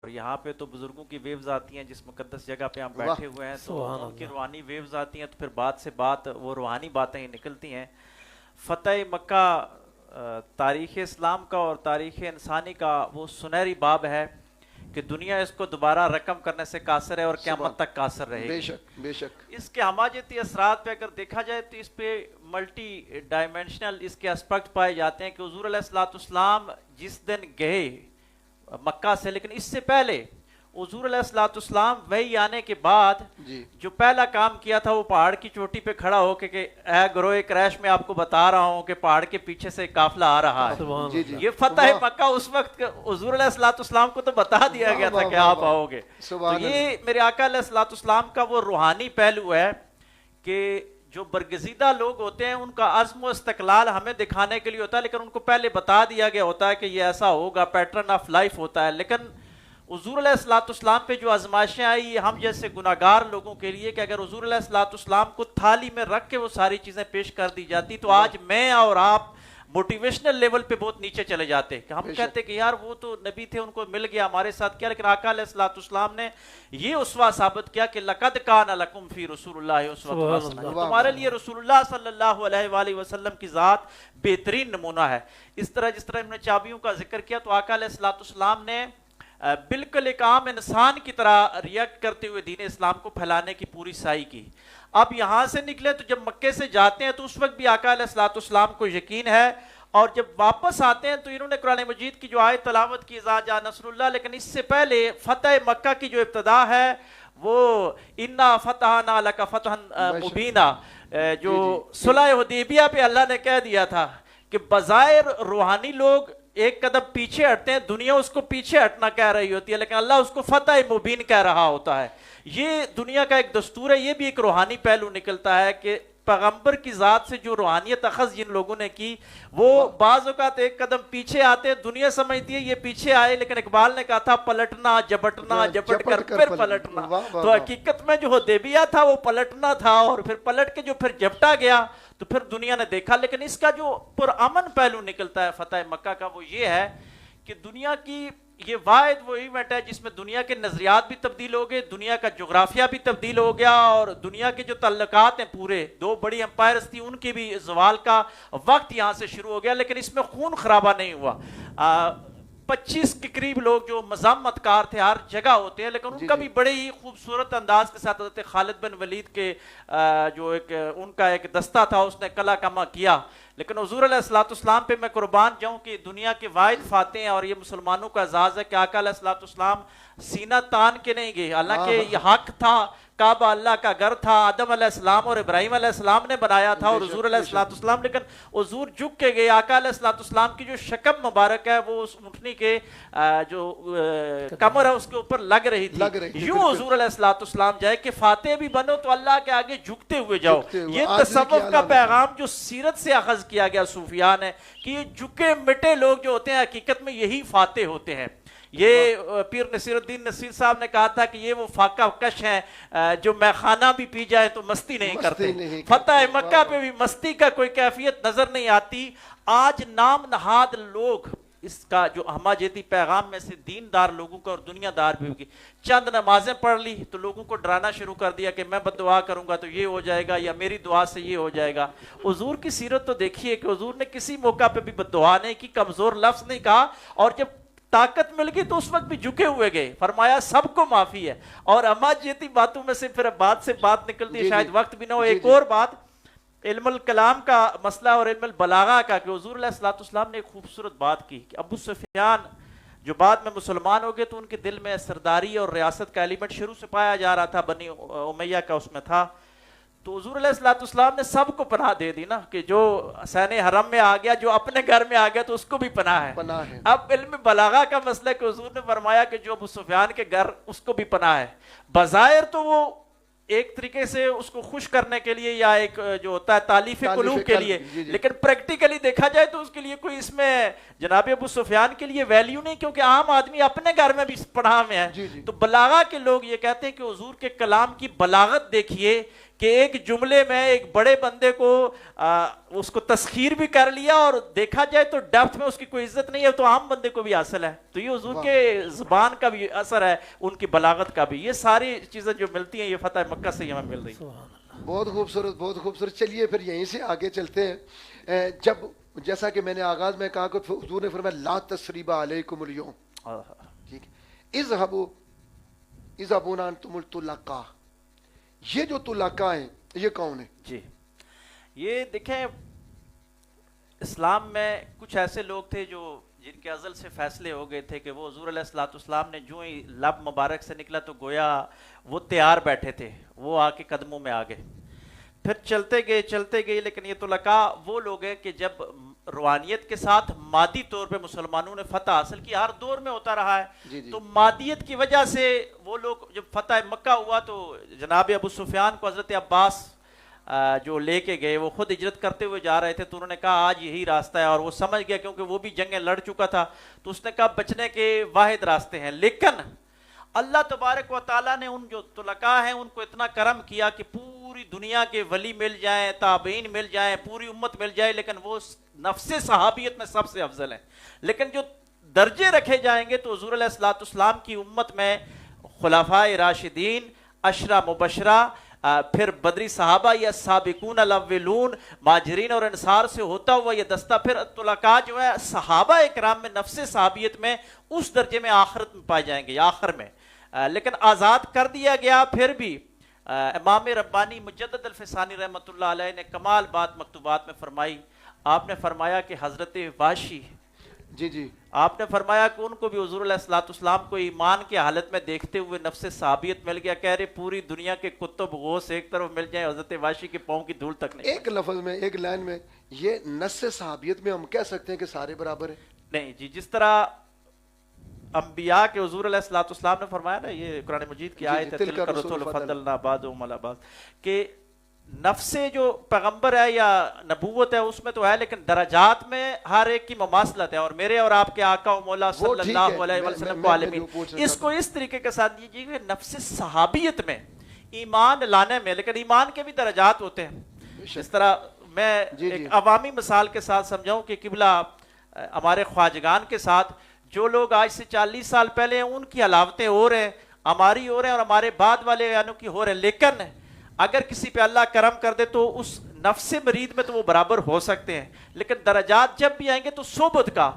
اور یہاں پہ تو بزرگوں کی ویوز آتی ہیں جس مقدس جگہ پہ ہم بیٹھے ہوئے ہیں، تو سبحان ان کی اللہ. روحانی ویوز آتی ہیں، تو پھر بات سے بات وہ روحانی باتیں ہی نکلتی ہیں. فتح مکہ تاریخ اسلام کا اور تاریخ انسانی کا وہ سنہری باب ہے کہ دنیا اس کو دوبارہ رقم کرنے سے قاصر ہے اور سبحان، قیامت تک قاصر رہے بے گی. شک بے شک. اس کے ہماجتی اثرات پہ اگر دیکھا جائے تو اس پہ ملٹی ڈائمینشنل اس کے اسپیکٹ پائے جاتے ہیں کہ حضور علیہ الصلوۃ والسلام جس دن گئے مکہ سے، لیکن اس سے پہلے حضور علیہ الصلوۃ والسلام وحی آنے کے بعد جی جو پہلا کام کیا تھا وہ پہاڑ کی چوٹی پہ کھڑا ہو کے کہ اے گروہ قریش میں آپ کو بتا رہا ہوں کہ پہاڑ کے پیچھے سے قافلہ آ رہا ہے. سبحان جی اللہ. جی. یہ فتح واہ، مکہ اس وقت حضور علیہ الصلوۃ والسلام کو تو بتا دیا واہ، گیا تھا واہ، کہ واہ، آپ واہ. آؤ گے. تو سبحان یہ میرے آقا علیہ الصلوۃ والسلام کا وہ روحانی پہلو ہے کہ جو برگزیدہ لوگ ہوتے ہیں ان کا عزم و استقلال ہمیں دکھانے کے لیے ہوتا ہے، لیکن ان کو پہلے بتا دیا گیا ہوتا ہے کہ یہ ایسا ہوگا، پیٹرن آف لائف ہوتا ہے. لیکن حضور علیہ الصلوۃ والسلام پہ جو آزمائشیں آئی یہ ہم جیسے گناہگار لوگوں کے لیے کہ اگر حضور علیہ الصلوۃ والسلام کو تھالی میں رکھ کے وہ ساری چیزیں پیش کر دی جاتی تو آج میں اور آپ موٹیویشنل لیول پہ بہت نیچے چلے جاتے کہ ہم بے شک. کہتے کہ یار وہ تو نبی تھے، ان کو مل گیا، ہمارے ساتھ کیا. لیکن آقا علیہ الصلوۃ والسلام نے یہ اسوہ ثابت کیا کہ لقد کان لکم فی رسول اللہ اسوۃ سبحان حسنہ، اللہ. تمہارے لیے رسول اللہ صلی اللہ علیہ وآلہ وسلم کی ذات بہترین نمونہ ہے. اس طرح جس طرح ہم نے چابیوں کا ذکر کیا تو آقا علیہ الصلوۃ والسلام نے بالکل ایک عام انسان کی طرح ریئیکٹ کرتے ہوئے دین اسلام کو پھیلانے کی پوری سعی کی. اب یہاں سے نکلے تو جب مکے سے جاتے ہیں تو اس وقت بھی آقا علیہ الصلوۃ والسلام کو یقین ہے، اور جب واپس آتے ہیں تو انہوں نے قرآن مجید کی جو آیت تلاوت کی اذا جاء نصر اللہ، لیکن اس سے پہلے فتح مکہ کی جو ابتدا ہے وہ انا فتحنا لک فتحا مبینا، جو صلح حدیبیہ پہ اللہ نے کہہ دیا تھا کہ بظاہر روحانی لوگ ایک قدم پیچھے ہٹتے ہیں، دنیا اس کو پیچھے ہٹنا کہہ رہی ہوتی ہے، لیکن اللہ اس کو فتح مبین کہہ رہا ہوتا ہے. یہ دنیا کا ایک دستور ہے. یہ بھی ایک روحانی پہلو نکلتا ہے کہ پیغمبر کی ذات سے جو روحانیت اخذ جن لوگوں نے کی وہ بعض اوقات ایک قدم پیچھے آتے ہیں، دنیا سمجھتی ہے یہ پیچھے آئے، لیکن اقبال نے کہا تھا پلٹنا جھپٹنا جھپٹ کر پھر پلٹنا. تو حقیقت میں جو حدیبیہ تھا وہ پلٹنا تھا، اور پھر پلٹ کے جو پھر جھپٹا گیا تو پھر دنیا نے دیکھا. لیکن اس کا جو پرامن پہلو نکلتا ہے فتح مکہ کا وہ یہ ہے کہ دنیا کی یہ واحد وہ ایونٹ ہے جس میں دنیا کے نظریات بھی تبدیل ہو گئے، دنیا کا جغرافیہ بھی تبدیل ہو گیا، اور دنیا کے جو تعلقات ہیں پورے دو بڑی امپائرز تھی ان کی بھی زوال کا وقت یہاں سے شروع ہو گیا. لیکن اس میں خون خرابہ نہیں ہوا. 25 کے قریب لوگ جو مذمت کار تھے ہر جگہ ہوتے ہیں، لیکن ان کا بھی بڑے ہی خوبصورت انداز کے ساتھ حضرت خالد بن ولید کے جو ایک ان کا ایک دستہ تھا اس نے کلا کما کیا. لیکن حضور علیہ الصلوۃ والسلام پہ میں قربان جاؤں کہ دنیا کے واحد فاتح ہیں، اور یہ مسلمانوں کا اعزاز ہے کہ آقا علیہ الصلوۃ والسلام سینہ تان کے نہیں گئے. حالانکہ یہ حق تھا، کعبہ اللہ کا گھر تھا، آدم علیہ السلام اور ابراہیم علیہ السلام نے بنایا تھا، اور حضور علیہ الصلوۃ والسلام، لیکن حضور جھک کے گئے. آقا علیہ الصلوۃ والسلام کی جو شکم مبارک ہے وہ اس اونٹنی کے جو کمر ہے اس کے اوپر لگ رہی تھی. یوں حضور علیہ الصلوۃ والسلام جائے کہ فاتح بھی بنو تو اللہ کے آگے جھکتے ہوئے جاؤ. یہ تصوف کا پیغام جو سیرت سے اخذ کیا گیا صوفیان ہے کہ یہ جھکے مٹے لوگ جو ہوتے ہیں حقیقت میں یہی فاتح ہوتے ہیں. یہ پیر نصیر الدین نصیر صاحب نے کہا تھا کہ یہ وہ فاقہ کش ہیں جو میخانہ بھی پی جائے تو مستی نہیں کرتے. فتح مکہ پہ بھی مستی کا کوئی کیفیت نظر نہیں آتی. آج نام نہاد لوگ اس کا جو ہماجتی پیغام میں سے دیندار لوگوں کا اور دنیا دار بھی ہوگی، چند نمازیں پڑھ لی تو لوگوں کو ڈرانا شروع کر دیا کہ میں بد دعا کروں گا تو یہ ہو جائے گا، یا میری دعا سے یہ ہو جائے گا. حضور کی سیرت تو دیکھیے کہ حضور نے کسی موقع پہ بھی بد دعا نہیں کی، کمزور لفظ نہیں کہا، اور جب طاقت مل گئی تو اس وقت بھی جھکے ہوئے گئے. فرمایا سب کو معافی ہے. اور ہماجتی باتوں میں سے پھر بات سے بات نکلتی ہے، شاید وقت بھی نہ ہو. ایک اور بات علم الکلام کا مسئلہ اور علم البلاغہ کا کہ حضور علیہ الصلوۃ والسلام نے ایک خوبصورت بات کی کہ ابو سفیان جو بعد میں مسلمان ہو گئے تو ان کے دل میں سرداری اور ریاست کا ایلیمنٹ شروع سے پایا جا رہا تھا، بنی امیہ کا اس میں تھا. تو حضور علیہ الصلوۃ والسلام نے سب کو پناہ دے دی نا کہ جو حسین حرم میں آ گیا، جو اپنے گھر میں آ گیا تو اس کو بھی پناہ ہے. اب علم بلاغہ کا مسئلہ کہ حضور نے فرمایا کہ جو ابو سفیان کے گھر اس کو بھی پناہ ہے. بظاہر تو وہ ایک طریقے سے اس کو خوش کرنے کے لیے یا ایک جو ہوتا ہے تالیف قلوب کے لیے، لیکن پریکٹیکلی دیکھا جائے تو اس کے لیے کوئی اس میں جناب ابو سفیان کے لیے ویلیو نہیں، کیونکہ عام آدمی اپنے گھر میں بھی پناہ میں ہے. تو بلاغہ کے لوگ یہ کہتے ہیں کہ حضور کے کلام کی بلاغت دیکھیے کہ ایک جملے میں ایک بڑے بندے کو اس کو تسخیر بھی کر لیا اور دیکھا جائے تو ڈیپتھ میں اس کی کوئی عزت نہیں ہے تو عام بندے کو بھی حاصل ہے. تو یہ حضور کے زبان کا بھی اثر ہے, ان کی بلاغت کا بھی. یہ ساری چیزیں جو ملتی ہیں یہ فتح مکہ سے ہمیں مل رہی ہیں. بہت خوبصورت, بہت خوبصورت. چلیے پھر یہیں سے آگے چلتے ہیں. جب جیسا کہ میں نے آغاز میں کہا کہ حضور نے فرمایا لا تثریب علیکم اليوم, ٹھیک ہے, اذهبوا انتم الطلقاء. یہ جو طلقاء ہیں یہ کون ہیں؟ جی یہ دیکھیں, اسلام میں کچھ ایسے لوگ تھے جو جن کے ازل سے فیصلے ہو گئے تھے کہ وہ حضور علیہ الصلوۃ والسلام نے جو ہی لب مبارک سے نکلا تو گویا وہ تیار بیٹھے تھے, وہ آ کے قدموں میں آ گئے. پھر چلتے گئے لیکن یہ طلقاء وہ لوگ ہیں کہ جب روحانیت کے ساتھ مادی طور پہ مسلمانوں نے فتح حاصل کی, ہر دور میں ہوتا رہا ہے, تو مادیت کی وجہ سے وہ لوگ جب فتح مکہ ہوا تو جناب ابو سفیان کو حضرت عباس جو لے کے گئے, وہ خود ہجرت کرتے ہوئے جا رہے تھے, تو انہوں نے کہا آج یہی راستہ ہے, اور وہ سمجھ گیا کیونکہ وہ بھی جنگیں لڑ چکا تھا, تو اس نے کہا بچنے کے واحد راستے ہیں. لیکن اللہ تبارک و تعالیٰ نے ان جو طلقاء ہیں ان کو اتنا کرم کیا کہ پوری دنیا کے ولی مل جائیں, تابعین مل جائیں, پوری امت مل جائے, لیکن وہ نفس صحابیت میں سب سے افضل ہیں. لیکن جو درجے رکھے جائیں گے تو حضور علیہ الصلوۃ والسلام کی امت میں خلفائے راشدین, عشرہ مبشرہ, پھر بدری صحابہ یا سابقون الاولون, مہاجرین اور انصار سے ہوتا ہوا یہ دستہ, پھر طلقاء جو ہے صحابہ اکرام میں نفس صحابیت میں اس درجے میں آخرت میں پائے جائیں گے, آخر میں. لیکن آزاد کر دیا گیا. پھر بھی امام ربانی مجدد الفسانی رحمۃ اللہ علیہ نے کمال بات مکتوبات میں فرمائی. آپ نے فرمایا کہ حضرت وحشی, جی آپ نے فرمایا کہ ان کو بھی حضور علیہ الصلوۃ والسلام کو ایمان کی حالت میں دیکھتے ہوئے نفس صحابیت مل گیا. کہہ رہے پوری دنیا کے کتب غوث ایک طرف مل جائیں, حضرت وحشی کے پاؤں کی دھول تک نہیں. ایک لفظ میں, ایک لائن میں, یہ نص صحابیت میں ہم کہہ سکتے ہیں کہ سارے برابر ہیں؟ نہیں جی, جس طرح انبیاء کے حضور علیہ الصلوۃ والسلام نے فرمایا نا, یہ قرآن مجید کی آیت ہے تلک الرسل فضلنا بعضهم علی بعض, کہ نفس جو پیغمبر ہے یا نبوت ہے اس میں تو ہے, لیکن درجات میں ہر ایک کی مماثلت ہے. اور میرے اور آپ کے آقا و مولا صلی اللہ علیہ وسلم کو عالمین, اس کو اس طریقے کے ساتھ دیجیے کہ نفس صحابیت میں ایمان لانے میں, لیکن ایمان کے بھی درجات ہوتے ہیں. اس طرح میں ایک عوامی مثال کے ساتھ سمجھاؤں کہ قبلہ ہمارے خواجگان کے ساتھ جو لوگ آج سے 40 سال پہلے ہیں ان کی علاوتیں ہو رہے ہیں, ہماری ہو رہے ہیں, اور ہمارے بعد والے یعنی کی ہو رہے ہیں. لیکن اگر کسی پہ اللہ کرم کر دے تو اس نفس مرید میں تو وہ برابر ہو سکتے ہیں. لیکن درجات جب بھی آئیں گے تو صحبت کا,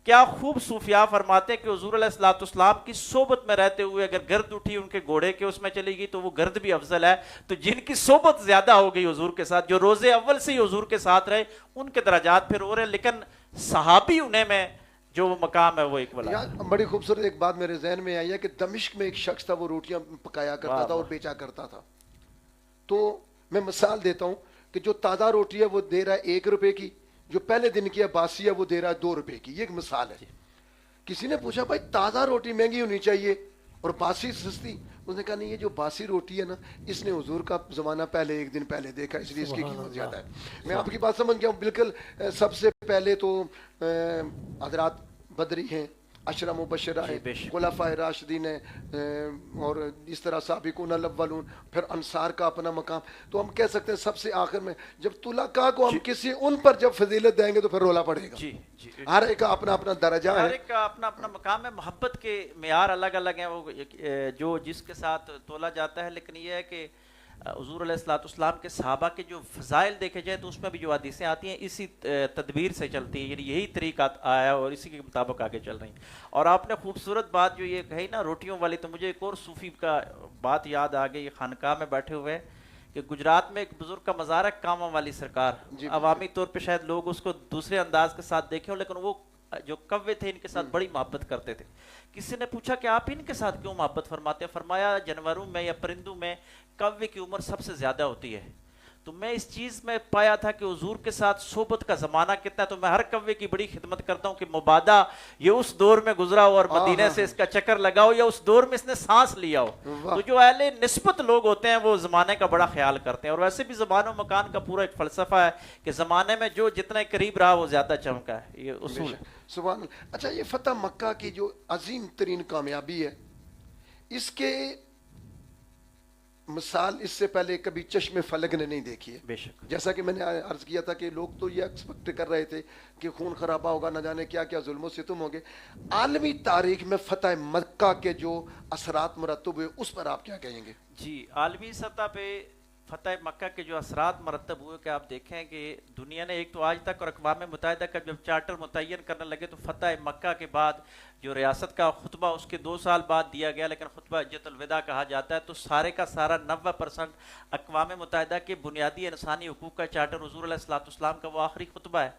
کیا خوب صوفیاء فرماتے ہیں کہ حضور علیہ الصلوۃ والسلام کی صحبت میں رہتے ہوئے اگر گرد اٹھی ان کے گھوڑے کے اس میں چلی گئی تو وہ گرد بھی افضل ہے. تو جن کی صحبت زیادہ ہو گئی حضور کے ساتھ, جو روز اول سے ہی حضور کے ساتھ رہے, ان کے درجات پھر ہو رہے ہیں. لیکن صحابی انہیں میں جو مقام ہے وہ ایک والا. بڑی خوبصورت ایک بات میرے ذہن میں آئی ہے کہ دمشق میں ایک شخص تھا, وہ روٹیاں پکایا کرتا تھا اور بیچا کرتا تھا. تو میں مثال دیتا ہوں کہ جو تازہ روٹی ہے وہ دے رہا ہے 1 روپے کی, جو پہلے دن کی ہے باسی ہے وہ دے رہا ہے 2 روپے کی. یہ ایک مثال ہے. کسی نے پوچھا بھائی تازہ روٹی مہنگی ہونی چاہیے اور باسی سستی؟ اس نے کہا نہیں, یہ جو باسی روٹی ہے نا اس نے حضور کا زمانہ پہلے 1 دن پہلے دیکھا, اس لیے اس کی قیمت زیادہ ہے. میں آپ کی بات سمجھ گیا ہوں بالکل. سب سے پہلے تو حضرات بدری ہیں, عشرہ مبشرہ ہیں, خلفائے راشدین ہیں, اور اس طرح سابقون الاولون, پھر انصار کا اپنا مقام. تو ہم کہہ سکتے ہیں سب سے آخر میں جب طلقاء کو ہم کسی ان پر جب فضیلت دیں گے تو پھر رولا پڑے گا. ہر ایک کا اپنا اپنا درجہ ہے, ہر ایک کا اپنا اپنا مقام ہے. محبت کے معیار الگ الگ ہیں, وہ جو جس کے ساتھ تولا جاتا ہے. لیکن یہ ہے کہ حضور علیہ الصلوۃ والسلام کے صحابہ کے جو فضائل دیکھے جائیں تو اس میں بھی جو حدیثیں آتی ہیں اسی تدبیر سے چلتی ہیں, یعنی یہی طریقہ آیا اور اسی کے مطابق آگے چل رہی ہیں. اور آپ نے خوبصورت بات جو یہ کہی نا روٹیوں والی, تو مجھے ایک اور صوفی کا بات یاد آ گئی. یہ خانقاہ میں بیٹھے ہوئے کہ گجرات میں ایک بزرگ کا مزار ہے, کاما والی سرکار. عوامی طور پہ شاید لوگ اس کو دوسرے انداز کے ساتھ دیکھیں, لیکن وہ جو کوے تھے ان کے ساتھ بڑی محبت کرتے تھے. کسی نے پوچھا کہ آپ ان کے ساتھ کیوں محبت فرماتے ہیں؟ فرمایا جانوروں میں یا پرندوں میں کوے کی عمر سب سے زیادہ ہوتی ہے. تو میں اس چیز میں پایا تھا کہ حضور کے ساتھ صحبت کا زمانہ کتنا ہے, تو میں ہر کوے کی بڑی خدمت کرتا ہوں کہ مبادہ یہ اس دور میں گزرا ہو اور مدینے سے اس کا چکر لگا ہو, یا اس دور میں اس نے سانس لیا ہو. تو جو اہل نسبت لوگ ہوتے ہیں وہ زمانے کا بڑا خیال کرتے ہیں. اور ویسے بھی زمان و مکان کا پورا ایک فلسفہ ہے کہ زمانے میں جو جتنے قریب رہا وہ زیادہ چمکا ہے. یہ اصول ہے. سبحان اللہ. اچھا, یہ فتح مکہ کی جو عظیم ترین کامیابی ہے, اس کے مثال اس سے پہلے کبھی چشم فلک نے نہیں دیکھی ہے. بے شک. جیسا کہ میں نے عرض کیا تھا کہ لوگ تو یہ ایکسپیکٹ کر رہے تھے کہ خون خرابہ ہوگا, نہ جانے کیا کیا ظلم و ستم ہوں گے. عالمی تاریخ میں فتح مکہ کے جو اثرات مرتب ہوئے اس پر آپ کیا کہیں گے؟ جی, عالمی سطح پہ فتح مکہ کے جو اثرات مرتب ہوئے کہ آپ دیکھیں کہ دنیا نے ایک تو آج تک, اور اقوام متحدہ کا جب چارٹر متعین کرنے لگے تو فتح مکہ کے بعد جو ریاست کا خطبہ اس کے 2 سال بعد دیا گیا, لیکن خطبہ حجۃ الوداع کہا جاتا ہے, تو سارے کا سارا 90% اقوام متحدہ کے بنیادی انسانی حقوق کا چارٹر حضور علیہ الصلوۃ والسلام کا وہ آخری خطبہ ہے.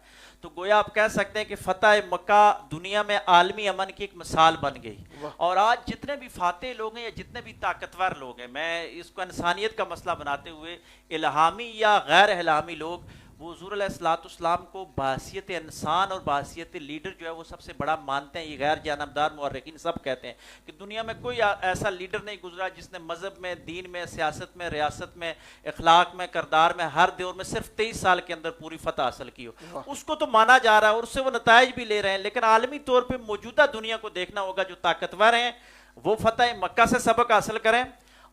تو گویا آپ کہہ سکتے ہیں کہ فتح مکہ دنیا میں عالمی امن کی ایک مثال بن گئی. اور آج جتنے بھی فاتح لوگ ہیں یا جتنے بھی طاقتور لوگ ہیں, میں اس کو انسانیت کا مسئلہ بناتے ہوئے الہامی یا غیر الہامی لوگ, وہ حضور علیہ الصلوۃ والسلام کو بحیثیت انسان اور بحیثیت لیڈر جو ہے وہ سب سے بڑا مانتے ہیں. یہ غیر جانبدار مورخین سب کہتے ہیں کہ دنیا میں کوئی ایسا لیڈر نہیں گزرا جس نے مذہب میں, دین میں, سیاست میں, ریاست میں, اخلاق میں, کردار میں, ہر دور میں صرف 23 سال کے اندر پوری فتح حاصل کی ہو. اس کو تو مانا جا رہا ہے اور اس سے وہ نتائج بھی لے رہے ہیں, لیکن عالمی طور پہ موجودہ دنیا کو دیکھنا ہوگا جو طاقتور ہیں وہ فتح مکہ سے سبق حاصل کریں.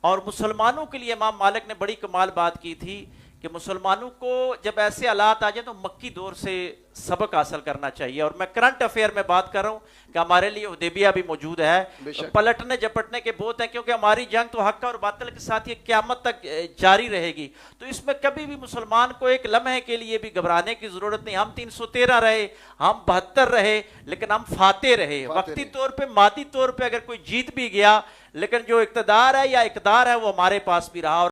اور مسلمانوں کے لیے امام مالک نے بڑی کمال بات کی تھی کہ مسلمانوں کو جب ایسے حالات آ جائیں تو مکی دور سے سبق حاصل کرنا چاہیے. اور میں کرنٹ افیئر میں بات کر رہا ہوں کہ ہمارے لیے حدیبیہ بھی موجود ہے, پلٹنے جھپٹنے کے بہت ہیں, کیونکہ ہماری جنگ تو حق اور باطل کے ساتھ یہ قیامت تک جاری رہے گی. تو اس میں کبھی بھی مسلمان کو ایک لمحے کے لیے بھی گھبرانے کی ضرورت نہیں. ہم 313 رہے, ہم 72 رہے, لیکن ہم فاتح رہے. وقتی طور پہ, مادی طور پہ اگر کوئی جیت بھی گیا, لیکن جو اقتدار ہے یا اقدار ہے وہ ہمارے پاس بھی رہا.